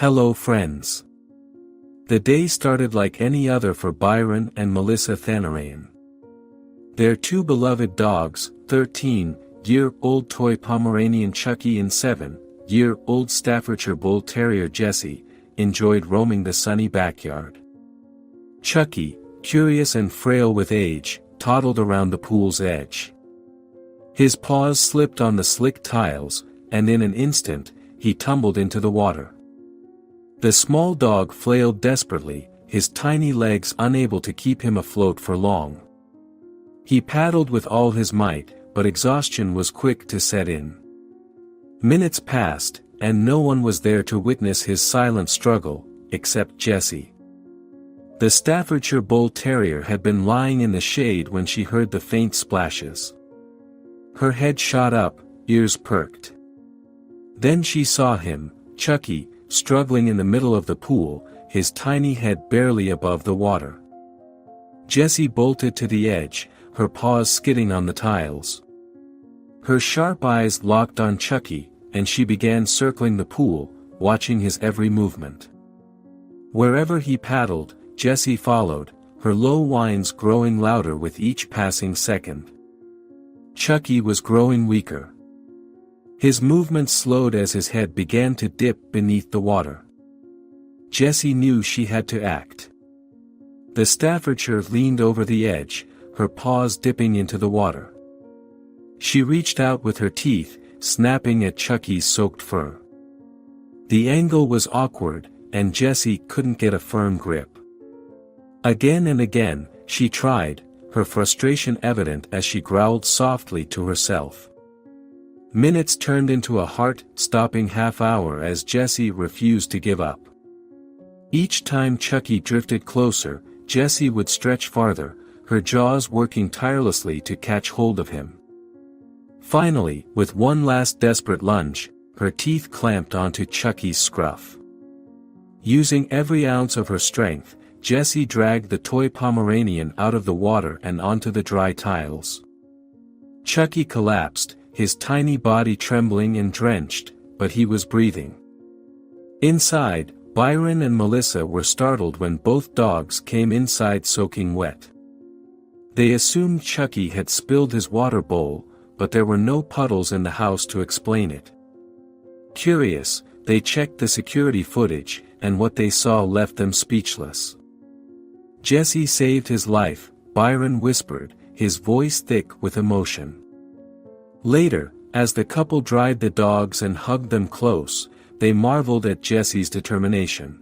Hello friends. The day started like any other for Byron and Melissa Thanarayan. Their two beloved dogs, 13-year-old toy Pomeranian Chucky and 7-year-old Staffordshire Bull Terrier Jessie, enjoyed roaming the sunny backyard. Chucky, curious and frail with age, toddled around the pool's edge. His paws slipped on the slick tiles, and in an instant, he tumbled into the water. The small dog flailed desperately, his tiny legs unable to keep him afloat for long. He paddled with all his might, but exhaustion was quick to set in. Minutes passed, and no one was there to witness his silent struggle, except Jessie. The Staffordshire Bull Terrier had been lying in the shade when she heard the faint splashes. Her head shot up, ears perked. Then she saw him, Chucky, struggling in the middle of the pool, his tiny head barely above the water. Jessie bolted to the edge, her paws skidding on the tiles. Her sharp eyes locked on Chucky, and she began circling the pool, watching his every movement. Wherever he paddled, Jessie followed, her low whines growing louder with each passing second. Chucky was growing weaker. His movements slowed as his head began to dip beneath the water. Jessie knew she had to act. The Staffordshire leaned over the edge, her paws dipping into the water. She reached out with her teeth, snapping at Chucky's soaked fur. The angle was awkward, and Jessie couldn't get a firm grip. Again and again, she tried, her frustration evident as she growled softly to herself. Minutes turned into a heart-stopping half-hour as Jessie refused to give up. Each time Chucky drifted closer, Jessie would stretch farther, her jaws working tirelessly to catch hold of him. Finally, with one last desperate lunge, her teeth clamped onto Chucky's scruff. Using every ounce of her strength, Jessie dragged the toy Pomeranian out of the water and onto the dry tiles. Chucky collapsed, his tiny body trembling and drenched, but he was breathing. Inside, Byron and Melissa were startled when both dogs came inside soaking wet. They assumed Chucky had spilled his water bowl, but there were no puddles in the house to explain it. Curious, they checked the security footage, and what they saw left them speechless. "Jessie saved his life," Byron whispered, his voice thick with emotion. Later, as the couple dried the dogs and hugged them close, they marveled at Jessie's determination.